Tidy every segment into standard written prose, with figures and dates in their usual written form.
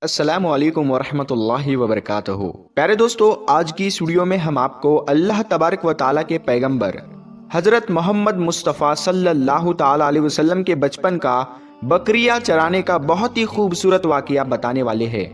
السلام علیکم ورحمۃ اللہ وبرکاتہ۔ پیارے دوستو، آج کی اس ویڈیو میں ہم آپ کو اللہ تبارک و تعالیٰ کے پیغمبر حضرت محمد مصطفیٰ صلی اللہ تعالیٰ علیہ وسلم کے بچپن کا بکریاں چرانے کا بہت ہی خوبصورت واقعہ بتانے والے ہیں،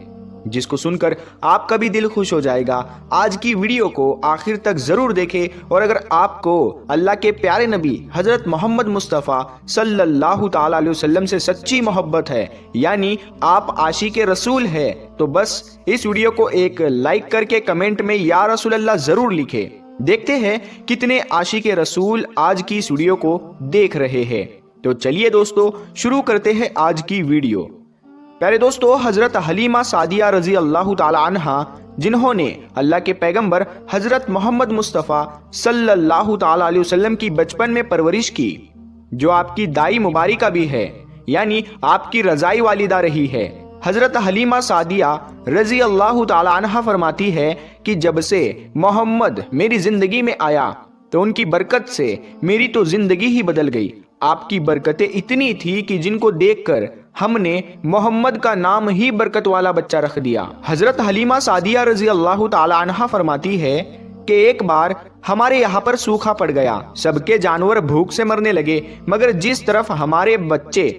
جس کو سن کر آپ کا بھی دل خوش ہو جائے گا۔ آج کی ویڈیو کو آخر تک ضرور دیکھیں، اور اگر آپ کو اللہ کے پیارے نبی حضرت محمد مصطفیٰ صلی اللہ تعالیٰ علیہ وسلم سے سچی محبت ہے، یعنی آپ عاشق رسول ہے، تو بس اس ویڈیو کو ایک لائک کر کے کمنٹ میں یا رسول اللہ ضرور لکھیں۔ دیکھتے ہیں کتنے عاشق رسول آج کی اس ویڈیو کو دیکھ رہے ہیں۔ تو چلیے دوستو، شروع کرتے ہیں آج کی ویڈیو۔ پیارے دوستو، حضرت حلیمہ سعدیہ رضی اللہ تعالی عنہ، جنہوں نے اللہ کے پیغمبر حضرت محمد مصطفیٰ صلی اللہ تعالی علیہ وسلم کی بچپن میں پرورش کی، جو آپ کی دائی مبارکہ بھی ہے، یعنی آپ کی رضائی والدہ رہی ہے۔ حضرت حلیمہ سعدیہ رضی اللہ تعالی عنہ فرماتی ہے کہ جب سے محمد میری زندگی میں آیا تو ان کی برکت سے میری تو زندگی ہی بدل گئی۔ آپ کی برکتیں اتنی تھی کہ جن کو دیکھ کر ہم نے محمد کا نام ہی برکت والا بچہ رکھ دیا۔ حضرت حلیمہ سعدیہ رضی اللہ تعالی عنہ فرماتی ہے کہ ایک بار ہمارے یہاں پر سوکھا پڑ گیا، سب کے جانور بھوک سے مرنے لگے، مگر جس طرف ہمارے بچے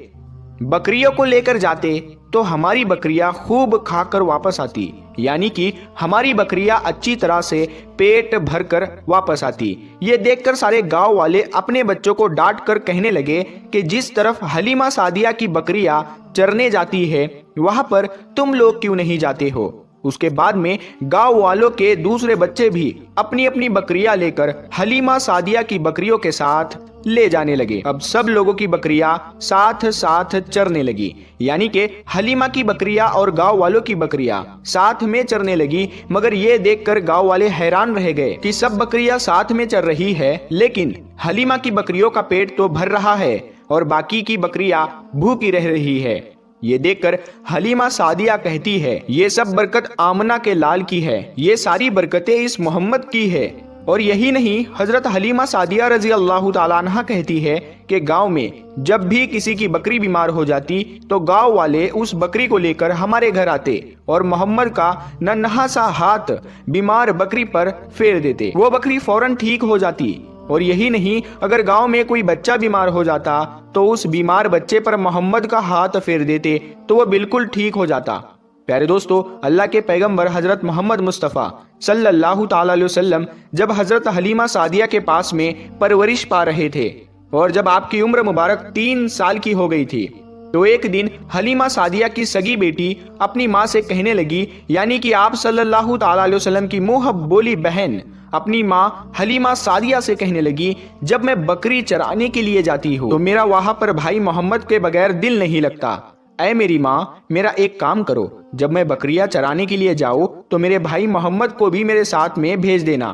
بکریوں کو لے کر جاتے تو ہماری بکریاں خوب کھا کر واپس آتی، یعنی کہ ہماری بکریاں اچھی طرح سے پیٹ بھر کر واپس آتی۔ یہ دیکھ کر سارے گاؤں والے اپنے بچوں کو ڈانٹ کر کہنے لگے کہ جس طرف حلیمہ سعدیہ کی بکریاں چرنے جاتی ہے وہاں پر تم لوگ کیوں نہیں جاتے ہو؟ اس کے بعد میں گاؤں والوں کے دوسرے بچے بھی اپنی اپنی بکریاں لے کر حلیمہ سعدیہ کی بکریوں کے ساتھ لے جانے لگے۔ اب سب لوگوں کی بکریاں ساتھ ساتھ چرنے لگی، یعنی کہ حلیمہ کی بکریاں اور گاؤں والوں کی بکریاں ساتھ میں چرنے لگی، مگر یہ دیکھ کر گاؤں والے حیران رہ گئے کہ سب بکریاں ساتھ میں چر رہی ہے، لیکن حلیمہ کی بکریوں کا پیٹ تو بھر رہا ہے اور باقی کی بکریاں بھوکی رہ رہی ہے۔ یہ دیکھ کر حلیمہ سعدیہ کہتی ہے، یہ سب برکت آمنہ کے لال کی ہے، یہ ساری برکتیں اس محمد کی ہے۔ اور یہی نہیں، حضرت حلیمہ سعدیہ رضی اللہ تعالیٰ عنہ کہتی ہے کہ گاؤں میں جب بھی کسی کی بکری بیمار ہو جاتی تو گاؤں والے اس بکری کو لے کر ہمارے گھر آتے اور محمد کا ننھا سا ہاتھ بیمار بکری پر پھیر دیتے، وہ بکری فوراً ٹھیک ہو جاتی۔ اور یہی نہیں، اگر گاؤں میں کوئی بچہ بیمار ہو جاتا تو اس بیمار بچے پر محمد کا ہاتھ پھیر دیتے تو وہ بالکل ٹھیک ہو جاتا۔ پیارے دوستو، اللہ کے پیغمبر حضرت محمد مصطفیٰ صلی اللہ تعالی علیہ وسلم جب حضرت حلیمہ سعدیہ کے پاس میں پرورش پا رہے تھے اور جب آپ کی عمر مبارک 3 سال کی ہو گئی تھی، تو ایک دن حلیمہ سعدیہ کی سگی بیٹی اپنی ماں سے کہنے لگی، یعنی کہ آپ صلی اللہ تعالی علیہ وسلم کی منہ بولی بہن اپنی ماں حلیمہ سعدیہ سے کہنے لگی، جب میں بکری چرانے کے لیے جاتی ہوں تو میرا وہاں پر بھائی محمد کے بغیر دل نہیں لگتا۔ اے میری ماں، میرا ایک کام کرو، جب میں بکریاں چرانے کے لیے جاؤں تو میرے بھائی محمد کو بھی میرے ساتھ میں بھیج دینا۔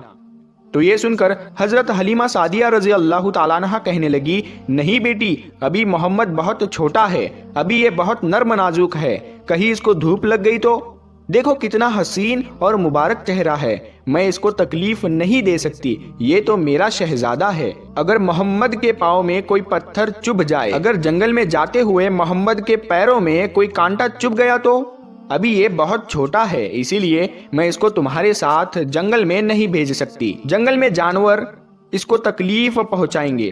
تو یہ سن کر حضرت حلیمہ سعدیہ رضی اللہ تعالیٰ عنہ کہنے لگی، نہیں بیٹی، ابھی محمد بہت چھوٹا ہے، ابھی یہ بہت نرم نازک ہے، کہیں اس کو دھوپ لگ گئی تو؟ دیکھو کتنا حسین اور مبارک چہرہ ہے، میں اس کو تکلیف نہیں دے سکتی، یہ تو میرا شہزادہ ہے۔ اگر محمد کے پاؤں میں کوئی پتھر چبھ جائے، اگر جنگل میں جاتے ہوئے محمد کے پیروں میں کوئی کانٹا چبھ گیا تو؟ ابھی یہ بہت چھوٹا ہے، اسی لیے میں اس کو تمہارے ساتھ جنگل میں نہیں بھیج سکتی، جنگل میں جانور اس کو تکلیف پہنچائیں گے،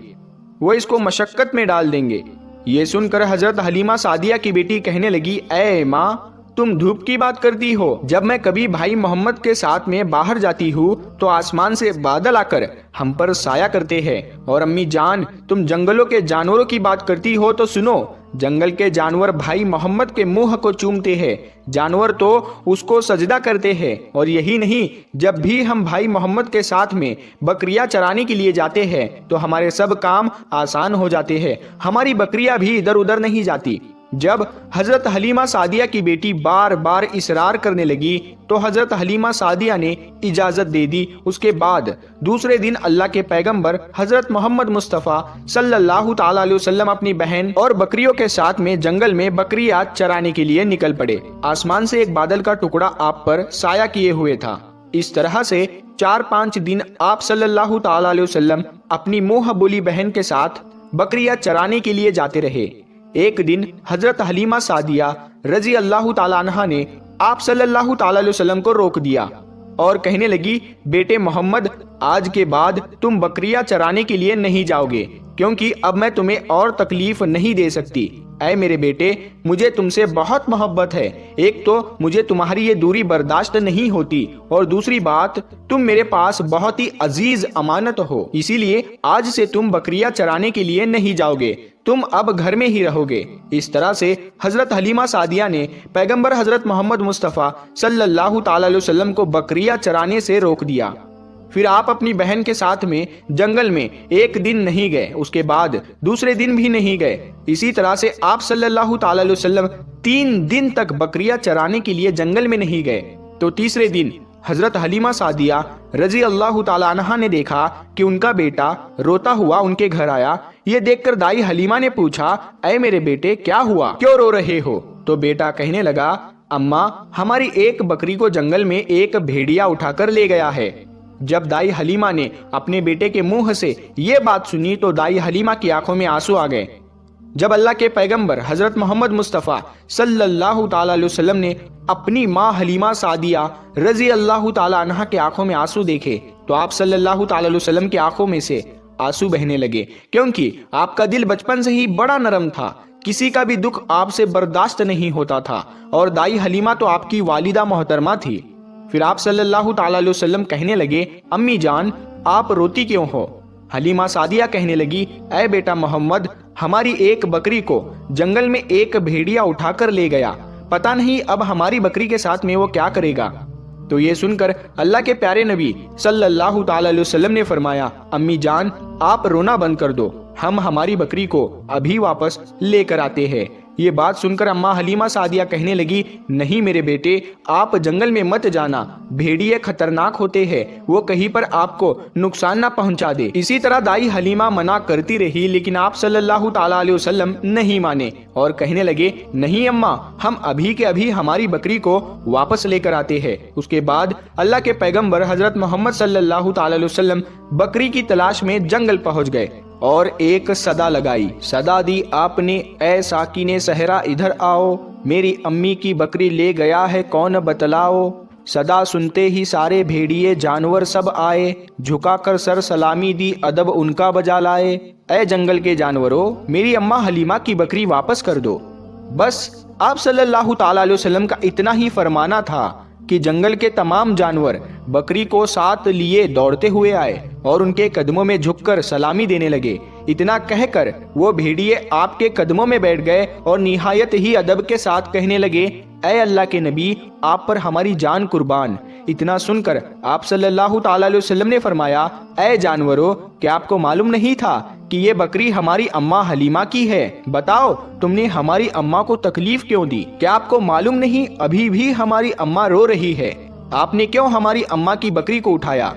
وہ اس کو مشقت میں ڈال دیں گے۔ یہ سن کر حضرت حلیمہ سعدیہ کی بیٹی کہنے لگی، اے ماں، تم دھوپ کی بات کرتی ہو، جب میں کبھی بھائی محمد کے ساتھ میں باہر جاتی ہوں تو آسمان سے بادل آ کر ہم پر سایہ کرتے ہیں، اور امی جان، تم جنگلوں کے جانوروں کی بات کرتی ہو تو سنو، جنگل کے جانور بھائی محمد کے منہ کو چومتے ہیں، جانور تو اس کو سجدہ کرتے ہیں۔ اور یہی نہیں، جب بھی ہم بھائی محمد کے ساتھ میں بکریاں چرانے کے لیے جاتے ہیں تو ہمارے سب کام آسان ہو جاتے ہیں، ہماری بکریاں بھی ادھر ادھر نہیں جاتی۔ جب حضرت حلیمہ سعدیہ کی بیٹی بار بار اصرار کرنے لگی تو حضرت حلیمہ سعدیہ نے اجازت دے دی۔ اس کے بعد دوسرے دن اللہ کے پیغمبر حضرت محمد مصطفیٰ صلی اللہ تعالی علیہ وسلم اپنی بہن اور بکریوں کے ساتھ میں جنگل میں بکریاں چرانے کے لیے نکل پڑے۔ آسمان سے ایک بادل کا ٹکڑا آپ پر سایہ کیے ہوئے تھا۔ اس طرح سے 4-5 دن آپ صلی اللہ تعالی علیہ وسلم اپنی منہ بولی بہن کے ساتھ بکریاں چرانے کے لیے جاتے رہے۔ ایک دن حضرت حلیمہ سعدیہ رضی اللہ تعالیٰ عنہ نے آپ صلی اللہ تعالیٰ علیہ وسلم کو روک دیا اور کہنے لگی، بیٹے محمد، آج کے بعد تم بکریاں چرانے کے لیے نہیں جاؤ گے، کیونکہ اب میں تمہیں اور تکلیف نہیں دے سکتی۔ اے میرے بیٹے، مجھے تم سے بہت محبت ہے، ایک تو مجھے تمہاری یہ دوری برداشت نہیں ہوتی، اور دوسری بات تم میرے پاس بہت ہی عزیز امانت ہو، اسی لیے آج سے تم بکریاں چرانے کے لیے نہیں جاؤ گے، تم اب گھر میں ہی رہو گے۔ اس طرح سے حضرت حلیمہ سعدیہ نے پیغمبر حضرت محمد مصطفیٰ صلی اللہ تعالی علیہ وسلم کو بکریاں چرانے سے روک دیا۔ پھر آپ اپنی بہن کے ساتھ میں جنگل میں ایک دن نہیں گئے، اس کے بعد دوسرے دن بھی نہیں گئے۔ اسی طرح سے آپ صلی اللہ تعالی علیہ وسلم 3 دن تک بکریاں چرانے کے لیے جنگل میں نہیں گئے۔ تو تیسرے دن حضرت حلیمہ سعدیہ رضی اللہ تعالی عنہا نے دیکھا کہ ان کا بیٹا روتا ہوا ان کے گھر آیا۔ یہ دیکھ کر دائی حلیمہ نے پوچھا، اے میرے بیٹے، کیا ہوا، کیوں رو رہے ہو؟ تو بیٹا کہنے لگا، اماں، ہماری ایک بکری کو جنگل میں ایک بھیڑیا اٹھا کر لے گیا ہے۔ جب دائی حلیمہ نے اپنے بیٹے کے منہ سے یہ بات سنی تو دائی حلیمہ کی آنکھوں میں آنسو آ گئے۔ جب اللہ کے پیغمبر حضرت محمد مصطفیٰ صلی اللہ تعالی علیہ وسلم نے اپنی ماں حلیمہ سعدیہ رضی اللہ تعالی عنہا کے آنکھوں میں آنسو دیکھے تو آپ صلی اللہ تعالی علیہ وسلم کی آنکھوں میں سے آنسو بہنے لگے، کیونکہ آپ کا دل بچپن سے ہی بڑا نرم تھا، کسی کا بھی دکھ آپ سے برداشت نہیں ہوتا تھا، اور دائی حلیمہ تو آپ کی والدہ محترمہ تھی۔ پھر آپ صلی اللہ تعالی علیہ وسلم کہنے لگے، امی جان، آپ روتی کیوں ہو؟ حلیمہ سعدیہ کہنے لگی، اے بیٹا محمد، ہماری ایک بکری کو جنگل میں ایک بھیڑیا اٹھا کر لے گیا، پتہ نہیں اب ہماری بکری کے ساتھ میں وہ کیا کرے گا۔ تو یہ سن کر اللہ کے پیارے نبی صلی اللہ تعالی علیہ وسلم نے فرمایا، امی جان، آپ رونا بند کر دو، ہم ہماری بکری کو ابھی واپس لے کر آتے ہیں۔ یہ بات سن کر اماں حلیمہ سعدیہ کہنے لگی، نہیں میرے بیٹے، آپ جنگل میں مت جانا، بھیڑیے خطرناک ہوتے ہیں، وہ کہیں پر آپ کو نقصان نہ پہنچا دے۔ اسی طرح دائی حلیمہ منع کرتی رہی، لیکن آپ صلی اللہ تعالی علیہ وسلم نہیں مانے اور کہنے لگے، نہیں اماں، ہم ابھی کے ابھی ہماری بکری کو واپس لے کر آتے ہیں۔ اس کے بعد اللہ کے پیغمبر حضرت محمد صلی اللہ تعالی علیہ وسلم بکری کی تلاش میں جنگل پہنچ گئے اور ایک صدا لگائی، صدا دی آپ نے، اے ساکن صحرا ادھر آؤ، میری امی کی بکری لے گیا ہے کون بتلاؤ۔ صدا سنتے ہی سارے بھیڑیے جانور سب آئے، جھکا کر سر سلامی دی ادب ان کا بجا لائے۔ اے جنگل کے جانوروں، میری اماں حلیمہ کی بکری واپس کر دو۔ بس آپ صلی اللہ تعالی علیہ وسلم کا اتنا ہی فرمانا تھا کہ جنگل کے تمام جانور بکری کو ساتھ لیے دوڑتے ہوئے آئے اور ان کے قدموں میں جھک کر سلامی دینے لگے۔ اتنا کہہ کر وہ بھیڑیے آپ کے قدموں میں بیٹھ گئے اور نہایت ہی ادب کے ساتھ کہنے لگے، اے اللہ کے نبی، آپ پر ہماری جان قربان۔ اتنا سن کر آپ صلی اللہ تعالی علیہ وسلم نے فرمایا، اے جانوروں، کیا آپ کو معلوم نہیں تھا کہ یہ بکری ہماری اماں حلیمہ کی ہے؟ بتاؤ، تم نے ہماری اماں کو تکلیف کیوں دی؟ کیا آپ کو معلوم نہیں ابھی بھی ہماری اماں رو رہی ہے؟ آپ نے کیوں ہماری اماں کی بکری کو اٹھایا؟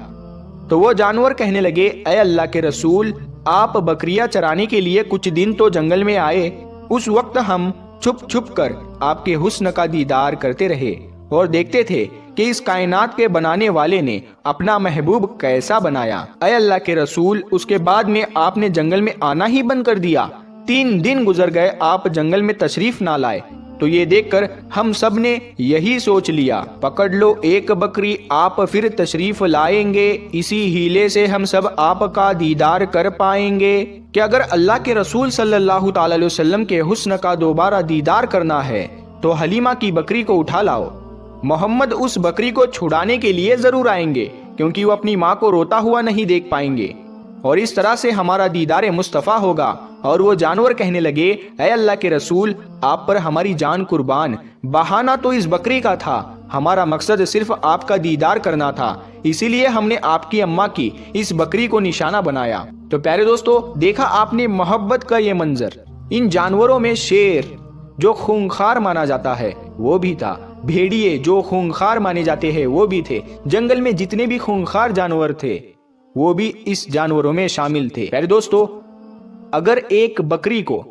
تو وہ جانور کہنے لگے، اے اللہ کے رسول، آپ بکریاں چرانے کے لیے کچھ دن تو جنگل میں آئے، اس وقت ہم چھپ چھپ کر آپ کے حسن کا دیدار کرتے رہے اور دیکھتے تھے کہ اس کائنات کے بنانے والے نے اپنا محبوب کیسا بنایا۔ اے اللہ کے رسول، اس کے بعد میں آپ نے جنگل میں آنا ہی بند کر دیا، 3 دن گزر گئے، آپ جنگل میں تشریف نہ لائے۔ تو یہ دیکھ کر ہم سب نے یہی سوچ لیا، پکڑ لو ایک بکری، آپ پھر تشریف لائیں گے، اسی ہیلے سے ہم سب آپ کا دیدار کر پائیں گے کہ اگر اللہ کے رسول صلی اللہ تعالی علیہ وسلم کے حسن کا دوبارہ دیدار کرنا ہے تو حلیمہ کی بکری کو اٹھا لاؤ۔ محمد اس بکری کو چھڑانے کے لیے ضرور آئیں گے، کیونکہ وہ اپنی ماں کو روتا ہوا نہیں دیکھ پائیں گے، اور اس طرح سے ہمارا دیدار مصطفیٰ ہوگا۔ اور وہ جانور کہنے لگے، اے اللہ کے رسول، آپ پر ہماری جان قربان، بہانہ تو اس بکری کا تھا، ہمارا مقصد صرف آپ کا دیدار کرنا تھا، اسی لیے ہم نے آپ کی اماں کی اس بکری کو نشانہ بنایا۔ تو پیارے دوستو، دیکھا آپ نے محبت کا یہ منظر، ان جانوروں میں شیر جو خونخوار مانا جاتا ہے وہ بھی تھا، بھیڑیے جو خونخوار مانے جاتے ہیں وہ بھی تھے، جنگل میں جتنے بھی خونخوار جانور تھے وہ بھی اس جانوروں میں شامل تھے۔ پیارے دوستو، اگر ایک بکری کو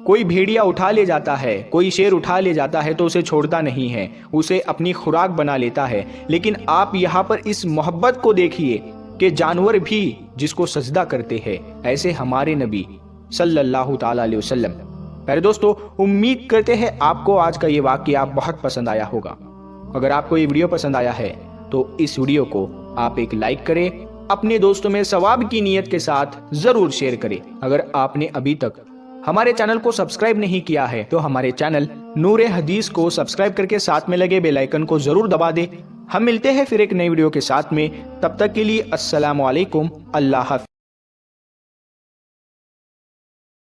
کوئی بھیڑیا اٹھا لے جاتا ہے، کوئی شیر اٹھا لے جاتا ہے تو اسے چھوڑتا نہیں ہے، اسے اپنی خوراک بنا لیتا ہے، لیکن آپ یہاں پر اس محبت کو دیکھیے کہ جانور بھی جس کو سجدہ کرتے ہیں، ایسے ہمارے نبی صلی اللہ تعالی علیہ وسلم پیارے دوستو، امید کرتے ہیں آپ کو آج کا یہ واقعہ بہت پسند آیا ہوگا۔ اگر آپ کو یہ ویڈیو پسند آیا ہے تو اس ویڈیو کو آپ ایک لائک کریں، اپنے دوستوں میں ثواب کی نیت کے ساتھ ضرور شیئر کریں۔ اگر آپ نے ابھی تک ہمارے چینل کو سبسکرائب نہیں کیا ہے تو ہمارے چینل نور حدیث کو سبسکرائب کر کے ساتھ میں لگے بیل آئیکن کو ضرور دبا دیں۔ ہم ملتے ہیں پھر ایک نئی ویڈیو کے ساتھ میں، تب تک کے لیے السلام علیکم، اللہ حافظ۔